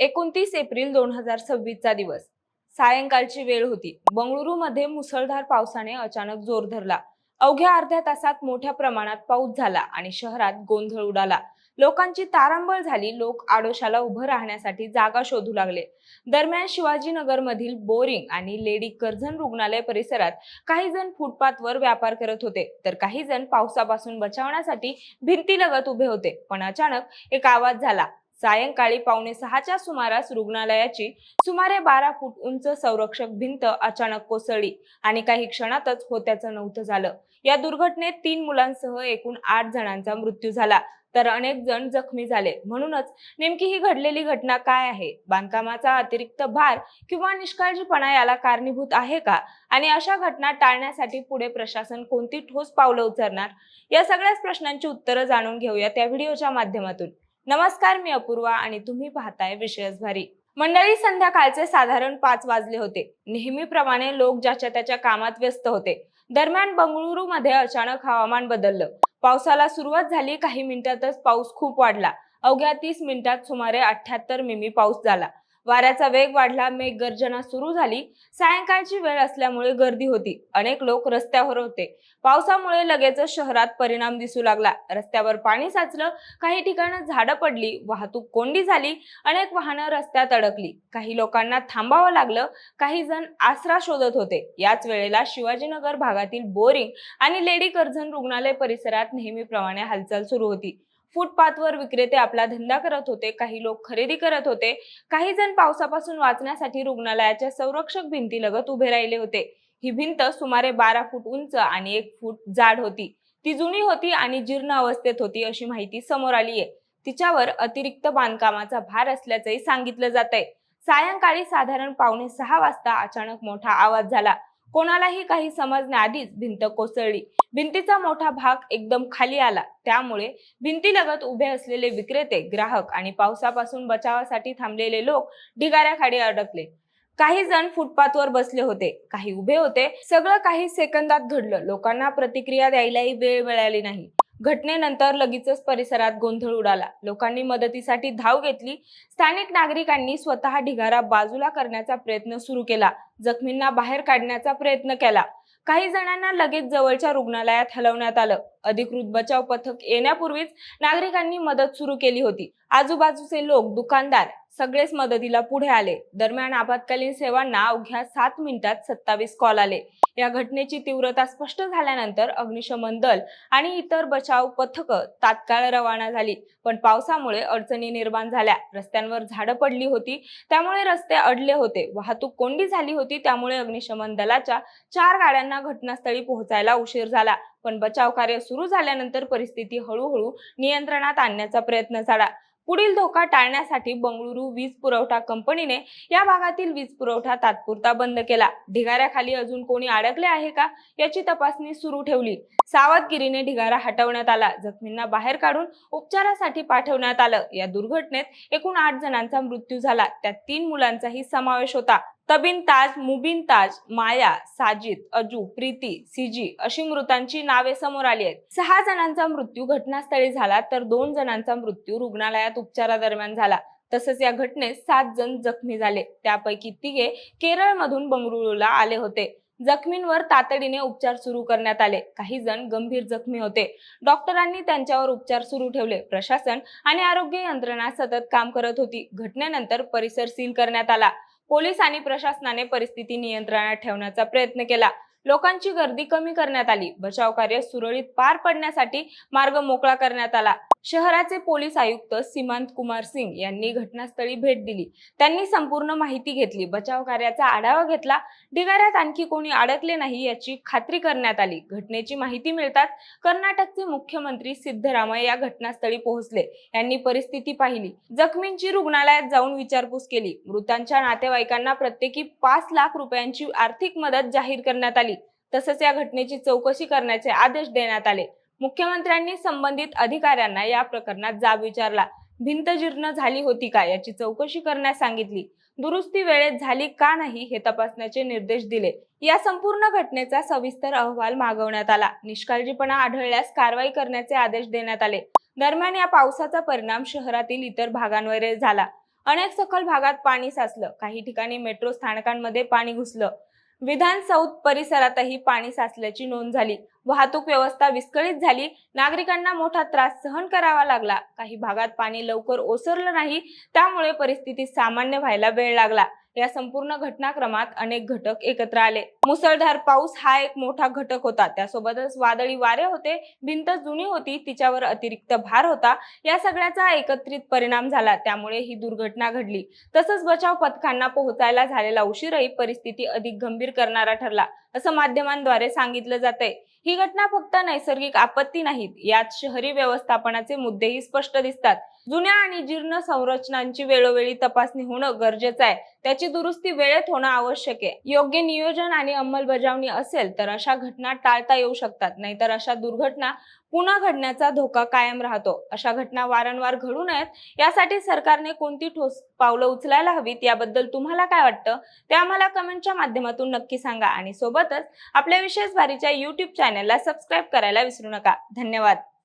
29 April 2026 चा दिवस. सायंकाळची वेळ होती. बंगळुरूमध्ये मुसळधार पावसाने अचानक जोर धरला. अवघ्या अर्ध्या तासात मोठ्या प्रमाणात पाऊस झाला आणि शहरात गोंधळ उडाला. लोकांची तारांबळ झाली. लोक आडोशाला उभं राहण्यासाठी जागा शोधू लागले. दरम्यान शिवाजीनगरमधील बोरिंग आणि लेडी कर्झन रुग्णालय परिसरात काही जण फुटपाथवर व्यापार करत होते, तर काही जण पावसापासून बचावण्यासाठी भिंतीलगत उभे होते. पण अचानक एक आवाज झाला. सायंकाळी 5:45च्या सुमारास रुग्णालयाची सुमारे 12 फूट उंच संरक्षक भिंत अचानक कोसळली आणि काही क्षणातच होत्याचं नव्हतं झालं. या दुर्घटनेत 3 मुलांसह एकूण 8 जणांचा मृत्यू झाला, तर अनेक जण जखमी झाले. म्हणूनच नेमकी ही घडलेली घटना काय आहे? बांधकामाचा अतिरिक्त भार किंवा निष्काळजीपणा याला कारणीभूत आहे का? आणि अशा घटना टाळण्यासाठी पुढे प्रशासन कोणती ठोस पावलं उचलणार? या सगळ्याच प्रश्नांची उत्तरं जाणून घेऊया त्या व्हिडिओच्या माध्यमातून. नमस्कार, मी अपूर्वा आणि तुम्ही पाहताय विशेष भारी. मंडळी, संध्याकाळचे साधारण 5 वाजले होते. नेहमीप्रमाणे लोक ज्याच्या त्याच्या कामात व्यस्त होते. दरम्यान बंगळुरूमध्ये अचानक हवामान बदललं. पावसाला सुरुवात झाली. काही मिनिटातच पाऊस खूप वाढला. अवघ्या 30 मिनिटात सुमारे 78 मिमी पाऊस झाला. वाऱ्याचा वेग वाढला. मेघगर्जना सुरू झाली. सायंकाळची वेळ असल्यामुळे गर्दी होती. अनेक लोक रस्त्यावर होते. पावसामुळे लगेचच शहरात परिणाम दिसू लागला. रस्त्यावर पाणी साचलं. काही ठिकाणी झाडं पडली. वाहतूक कोंडी झाली. अनेक वाहनं रस्त्यात अडकली. काही लोकांना थांबावं लागलं. काही जण आसरा शोधत होते. याच वेळेला शिवाजीनगर भागातील बोरिंग आणि लेडी कर्झन रुग्णालय परिसरात नेहमीप्रमाणे हालचाल सुरू होती. फुटपाथवर विक्रेते आपला धंदा करत होते. काही लोक खरेदी करत होते. काही जण पावसापासून वाचण्यासाठी रुग्णालयाच्या संरक्षक भिंतीलगत उभे राहिले होते. ही भिंत सुमारे 12 फूट उंच आणि 1 फूट जाड होती. ती जुनी होती आणि जीर्ण अवस्थेत होती अशी माहिती समोर आली आहे. तिच्यावर अतिरिक्त बांधकामाचा भार असल्याचंही सांगितलं जातंय. सायंकाळी साधारण 5:45 वाजता अचानक मोठा आवाज झाला. कोणालाही काही समजण्याआधीच भिंत कोसळली. भिंतीचा मोठा भाग एकदम खाली आला. त्यामुळे भिंतीलगत उभे असलेले विक्रेते, ग्राहक आणि पावसापासून बचावासाठी थांबलेले लोक ढिगाऱ्याखाली अडकले. काही जण फुटपाथवर बसले होते, काही उभे होते. सगळं काही सेकंदात घडलं. लोकांना प्रतिक्रिया द्यायलाही वेळ मिळाली नाही. घटनेनंतर लगेचच परिसरात गोंधळ उडाला. लोकांनी मदतीसाठी धाव घेतली. स्थानिक नागरिकांनी स्वतः ढिगारा बाजूला करण्याचा प्रयत्न सुरू केला. जखमींना बाहेर काढण्याचा प्रयत्न केला. काही जणांना लगेच जवळच्या रुग्णालयात हलवण्यात आलं. अधिकृत बचाव पथक येण्यापूर्वीच नागरिकांनी मदत सुरू केली होती. आजूबाजूचे लोक, दुकानदार सगळेच मदतीला पुढे आले. दरम्यान आपत्कालीन सेवांना अवघ्या 7 मिनिटात 27 कॉल आले. या घटनेची तीव्रता स्पष्ट झाल्यानंतर अग्निशमन दल आणि इतर बचाव पथकं तात्काळ रवाना झाली. पण पावसामुळे अडचणी निर्माण झाल्या. रस्त्यांवर झाडं पडली होती, त्यामुळे रस्ते अडले होते. वाहतूक कोंडी झाली होती, त्यामुळे अग्निशमन दलाच्या 4 गाड्यांना घटनास्थळी पोहोचायला उशीर झाला. पण बचाव कार्य सुरू झाल्यानंतर परिस्थिती हळूहळू नियंत्रणात आणण्याचा प्रयत्न झाला. पुढील धोका टाळण्यासाठी बंगळुरू वीज पुरवठा कंपनीने या भागातील वीज पुरवठा तात्पुरता बंद केला. ढिगाऱ्याखाली अजून कोणी अडकले आहे का याची तपासणी सुरू ठेवली. सावधगिरीने ढिगारा हटवण्यात आला. जखमींना बाहेर काढून उपचारासाठी पाठवण्यात आलं. या दुर्घटनेत एकूण 8 जणांचा मृत्यू झाला. त्यात 3 मुलांचाही समावेश होता. तबिन ताज, मुबिन ताज, माया, साजिद, अजू, प्रीती, सीजी अशी मृतांची नावे समोर आली आहेत. 6 जणांचा मृत्यू घटनास्थळी झाला, तर 2 जणांचा मृत्यू रुग्णालयात उपचारादरम्यान झाला. तसंच या घटनेत 7 जण जखमी झाले. त्यापैकी 3 केरळमधून बंगळुरूला आले होते. जखमींवर तातडीने उपचार सुरू करण्यात आले. काही जण गंभीर जखमी होते. डॉक्टरांनी त्यांच्यावर उपचार सुरू ठेवले. प्रशासन आणि आरोग्य यंत्रणा सतत काम करत होती. घटनेनंतर परिसर सील करण्यात आला. पोलीस आणि प्रशासनाने परिस्थिती नियंत्रणात ठेवण्याचा प्रयत्न केला. लोकांची गर्दी कमी करण्यात आली. बचाव कार्य सुरळीत पार पडण्यासाठी मार्ग मोकळा करण्यात आला. शहराचे पोलीस आयुक्त सीमांत कुमार सिंग यांनी घटनास्थळी भेट दिली. त्यांनी संपूर्ण माहिती घेतली. बचाव कार्याचा आढावा घेतला. ढिगाऱ्यात आणखी कोणी अडकले नाही याची खात्री करण्यात आली. घटनेची माहिती मिळताच कर्नाटकचे मुख्यमंत्री सिद्धरामय्या या घटनास्थळी पोहोचले. यांनी परिस्थिती पाहिली. जखमींची रुग्णालयात जाऊन विचारपूस केली. मृतांच्या नातेवाईकांना प्रत्येकी 5 लाख रुपयांची आर्थिक मदत जाहीर करण्यात आली. तसंच या घटनेची चौकशी करण्याचे आदेश देण्यात आले. मुख्यमंत्र्यांनी संबंधित अधिकाऱ्यांना या प्रकरणात जाब विचारला. भिंत जीर्ण झाली होती का याची चौकशी करण्यास सांगितली. दुरुस्ती वेळेत झाली का नाही हे तपासण्याचे निर्देश दिले. या संपूर्ण घटनेचा सविस्तर अहवाल मागवण्यात आला. निष्काळजीपणा आढळल्यास कारवाई करण्याचे आदेश देण्यात आले. दरम्यान या पावसाचा परिणाम शहरातील इतर भागांवर झाला. अनेक सखल भागात पाणी साचलं, काही ठिकाणी मेट्रो स्थानकांमध्ये पाणी घुसलं. विधान सौध परिसरातही पाणी साचल्याची नोंद झाली. वाहतूक व्यवस्था विस्कळीत झाली. नागरिकांना मोठा त्रास सहन करावा लागला. काही भागात पाणी लवकर ओसरलं नाही, त्यामुळे परिस्थिती सामान्य व्हायला वेळ लागला. या संपूर्ण घटनाक्रमात अनेक घटक एकत्र आले. मुसळधार पाऊस हा एक मोठा घटक होता. त्यासोबतच वादळी वारे होते, भिंत जुनी होती, तिच्यावर अतिरिक्त भार होता. या सगळ्याचा एकत्रित परिणाम झाला, त्यामुळे ही दुर्घटना घडली. तसंच बचाव पथकांना पोहोचायला झालेला उशीरही परिस्थिती अधिक गंभीर करणारा ठरला, असं माध्यमांद्वारे सांगितलं जातंय. ही घटना फक्त नैसर्गिक आपत्ती नाहीत, यात शहरी व्यवस्थापनाचे मुद्देही स्पष्ट दिसतात. जुन्या आणि जीर्ण संरचनांची वेळोवेळी तपासणी होणं गरजेचं आहे. त्याची दुरुस्ती वेळेत होणं आवश्यक आहे. योग्य नियोजन आणि अंमलबजावणी असेल तर अशा घटना टाळता येऊ शकतात, नाहीतर अशा दुर्घटना पुन्हा घडण्याचा धोका कायम राहतो. अशा घटना वारंवार घडू नयेत यासाठी सरकारने कोणती ठोस पावलं उचलायला हवीत, याबद्दल तुम्हाला काय वाटतं ते आम्हाला कमेंटच्या माध्यमातून नक्की सांगा. आणि सोबतच आपल्या विशेष भारीच्या YouTube चॅनलला सबस्क्राईब करायला विसरू नका. धन्यवाद.